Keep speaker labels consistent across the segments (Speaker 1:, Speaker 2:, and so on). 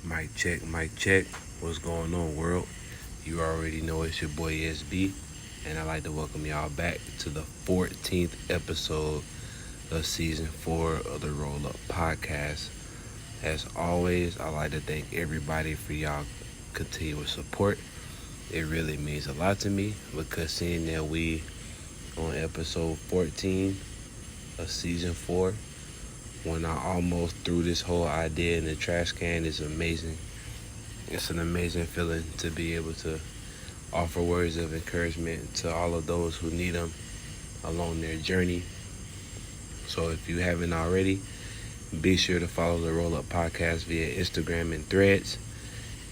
Speaker 1: Mic check. What's going on, world? You already know it's your boy SB, and I'd like to welcome y'all back to the 14th episode of season 4 of the Roll Up Podcast. As always, I'd like to thank everybody for y'all continuous support. It really means a lot to me because seeing that we on episode 14 of season 4, when I almost threw this whole idea in the trash can, is amazing. It's an amazing feeling to be able to offer words of encouragement to all of those who need them along their journey. So if you haven't already, be sure to follow the Roll Up Podcast via Instagram and Threads.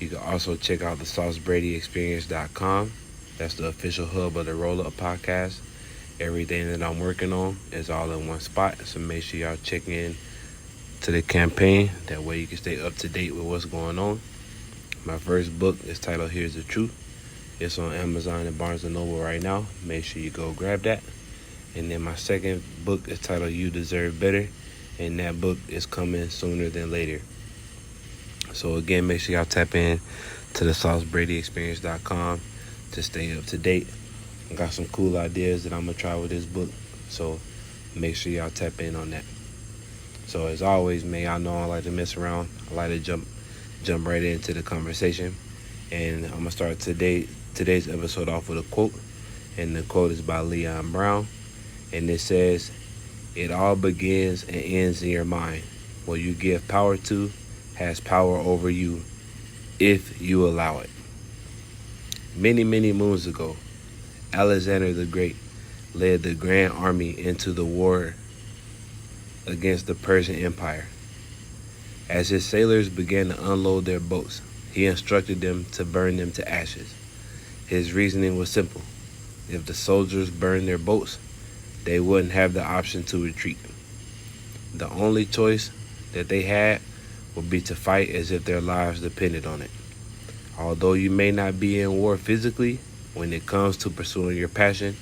Speaker 1: You can also check out the SauceBradyExperience.com. That's the official hub of the Roll Up Podcast. Everything that I'm working on is all in one spot, so make sure y'all check in to the campaign. That way you can stay up to date with what's going on. My first book is titled Here's the Truth. It's on Amazon and Barnes & Noble right now. Make sure you go grab that. And then my second book is titled You Deserve Better. And that book is coming sooner than later. So again, make sure y'all tap in to the SauceBradyExperience.com to stay up to date. I got some cool ideas that I'm going to try with this book. So make sure y'all tap in on that. So as always, man, y'all know I like to mess around. I like to jump right into the conversation. And I'm going to start today's episode off with a quote. And the quote is by Leon Brown. And it says, "It all begins and ends in your mind. What you give power to has power over you if you allow it." Many, many moons ago, Alexander the Great led the grand army into the war against the Persian Empire. As his sailors began to unload their boats, he instructed them to burn them to ashes. His reasoning was simple. If the soldiers burned their boats, they wouldn't have the option to retreat. The only choice that they had would be to fight as if their lives depended on it. Although you may not be in war physically, when it comes to pursuing your passion,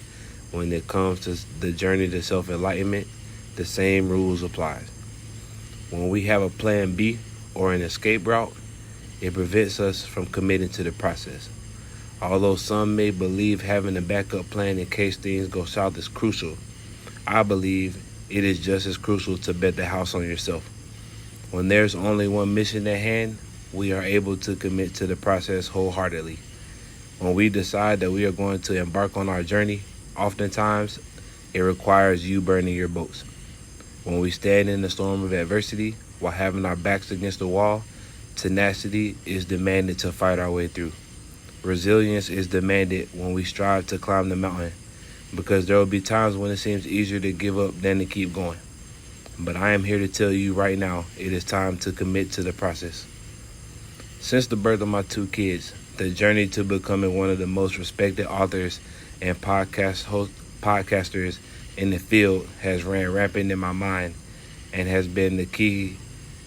Speaker 1: when it comes to the journey to self-enlightenment, the same rules apply. When we have a plan B or an escape route, it prevents us from committing to the process. Although some may believe having a backup plan in case things go south is crucial, I believe it is just as crucial to bet the house on yourself. When there's only one mission at hand, we are able to commit to the process wholeheartedly. When we decide that we are going to embark on our journey, oftentimes it requires you burning your boats. When we stand in the storm of adversity while having our backs against the wall, tenacity is demanded to fight our way through. Resilience is demanded when we strive to climb the mountain, because there will be times when it seems easier to give up than to keep going. But I am here to tell you right now, it is time to commit to the process. Since the birth of my 2 kids, the journey to becoming one of the most respected authors and podcasters in the field has ran rampant in my mind and has been the key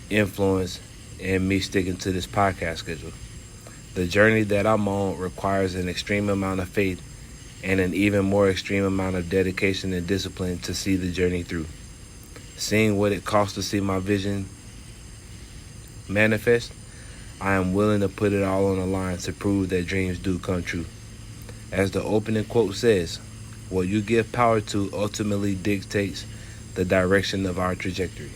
Speaker 1: influence in me sticking to this podcast schedule. The journey that I'm on requires an extreme amount of faith and an even more extreme amount of dedication and discipline to see the journey through. Seeing what it costs to see my vision manifest, I am willing to put it all on the line to prove that dreams do come true. As the opening quote says, what you give power to ultimately dictates the direction of our trajectory.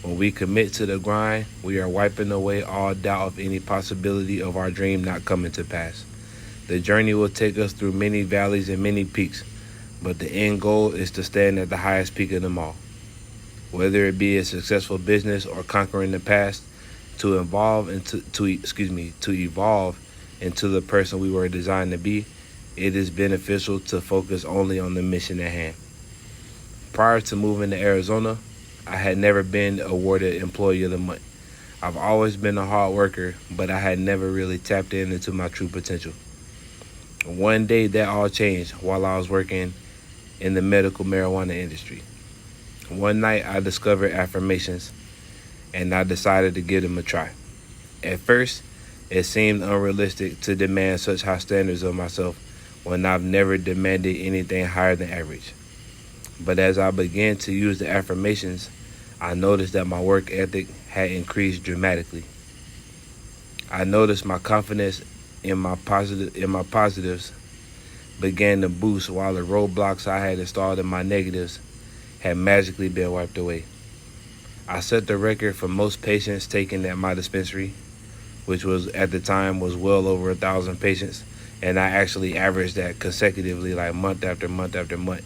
Speaker 1: When we commit to the grind, we are wiping away all doubt of any possibility of our dream not coming to pass. The journey will take us through many valleys and many peaks, but the end goal is to stand at the highest peak of them all. Whether it be a successful business or conquering the past, to evolve into the person we were designed to be, it is beneficial to focus only on the mission at hand. Prior to moving to Arizona, I had never been awarded Employee of the Month. I've always been a hard worker, but I had never really tapped into my true potential. One day that all changed while I was working in the medical marijuana industry. One night I discovered affirmations and I decided to give them a try. At first, it seemed unrealistic to demand such high standards of myself when I've never demanded anything higher than average. But as I began to use the affirmations, I noticed that my work ethic had increased dramatically. I noticed my confidence in my positives began to boost while the roadblocks I had installed in my negatives had magically been wiped away. I set the record for most patients taken at my dispensary, which was at the time was well over 1,000 patients, and I actually averaged that consecutively, like month after month after month.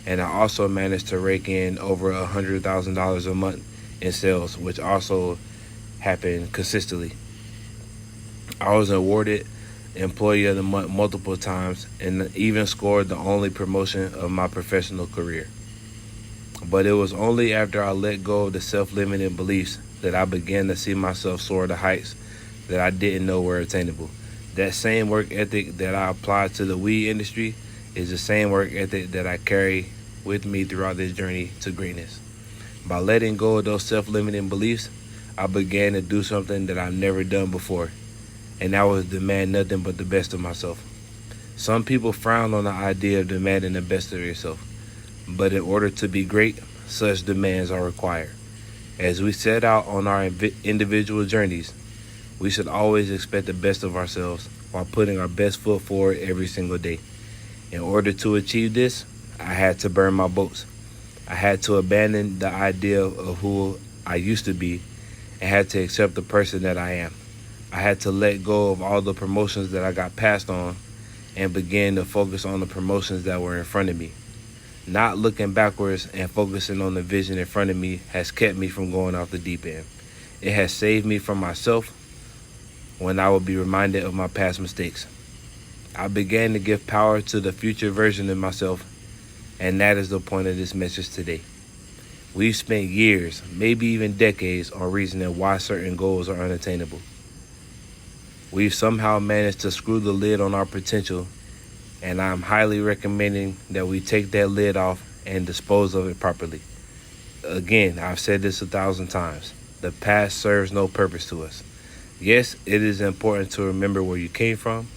Speaker 1: And I also managed to rake in over $100,000 a month in sales, which also happened consistently. I was awarded Employee of the Month multiple times and even scored the only promotion of my professional career. But it was only after I let go of the self-limiting beliefs that I began to see myself soar to heights that I didn't know were attainable. That same work ethic that I applied to the weed industry is the same work ethic that I carry with me throughout this journey to greatness. By letting go of those self-limiting beliefs, I began to do something that I've never done before, and that was demand nothing but the best of myself. Some people frown on the idea of demanding the best of yourself, but in order to be great, such demands are required. As we set out on our individual journeys, we should always expect the best of ourselves while putting our best foot forward every single day. In order to achieve this, I had to burn my boats. I had to abandon the idea of who I used to be and had to accept the person that I am. I had to let go of all the promotions that I got passed on and begin to focus on the promotions that were in front of me. Not looking backwards and focusing on the vision in front of me has kept me from going off the deep end. It has saved me from myself when I would be reminded of my past mistakes. I began to give power to the future version of myself, and that is the point of this message today. We've spent years, maybe even decades, on reasoning why certain goals are unattainable. We've somehow managed to screw the lid on our potential, and I'm highly recommending that we take that lid off and dispose of it properly. Again, I've said this 1,000 times. The past serves no purpose to us. Yes, it is important to remember where you came from,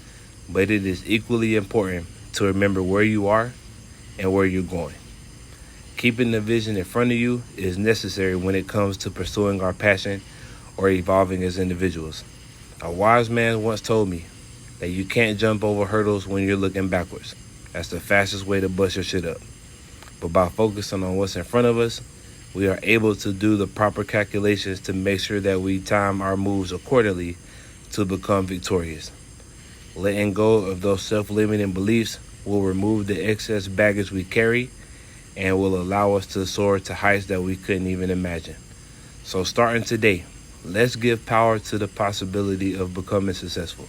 Speaker 1: but it is equally important to remember where you are and where you're going. Keeping the vision in front of you is necessary when it comes to pursuing our passion or evolving as individuals. A wise man once told me that you can't jump over hurdles when you're looking backwards. That's the fastest way to bust your shit up. But by focusing on what's in front of us, we are able to do the proper calculations to make sure that we time our moves accordingly to become victorious. Letting go of those self-limiting beliefs will remove the excess baggage we carry and will allow us to soar to heights that we couldn't even imagine. So starting today, let's give power to the possibility of becoming successful.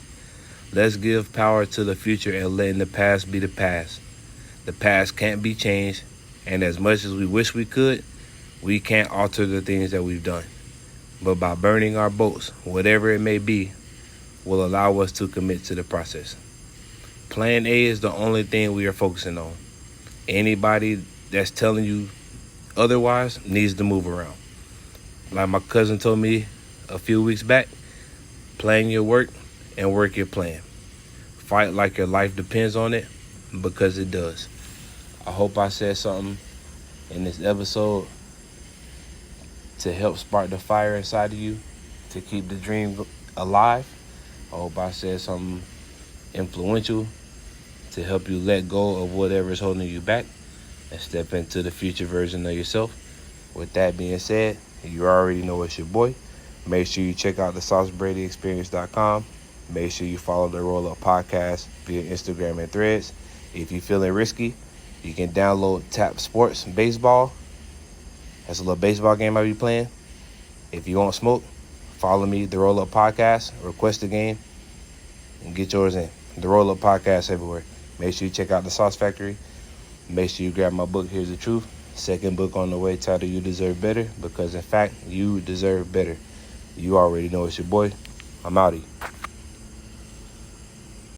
Speaker 1: Let's give power to the future and letting the past be the past. The past can't be changed, and as much as we wish we could, we can't alter the things that we've done. But by burning our boats, whatever it may be, will allow us to commit to the process. Plan A is the only thing we are focusing on. Anybody that's telling you otherwise needs to move around. Like my cousin told me a few weeks back, plan your work and work your plan. Fight like your life depends on it, because it does. I hope I said something in this episode to help spark the fire inside of you, to keep the dream alive. I hope I said something influential to help you let go of whatever is holding you back and step into the future version of yourself. With that being said, you already know it's your boy. Make sure you check out the SauceBradyExperience.com. Make sure you follow the Roll Up Podcast via Instagram and Threads. If you're feeling risky, you can download Tap Sports Baseball. That's a little baseball game I be playing. If you want smoke, follow me, the Roll Up Podcast, request a game, and get yours in. The Roll Up Podcast everywhere. Make sure you check out the Sauce Factory. Make sure you grab my book, Here's the Truth. Second book on the way, titled You Deserve Better, because in fact, you deserve better. You already know it's your boy. I'm outie.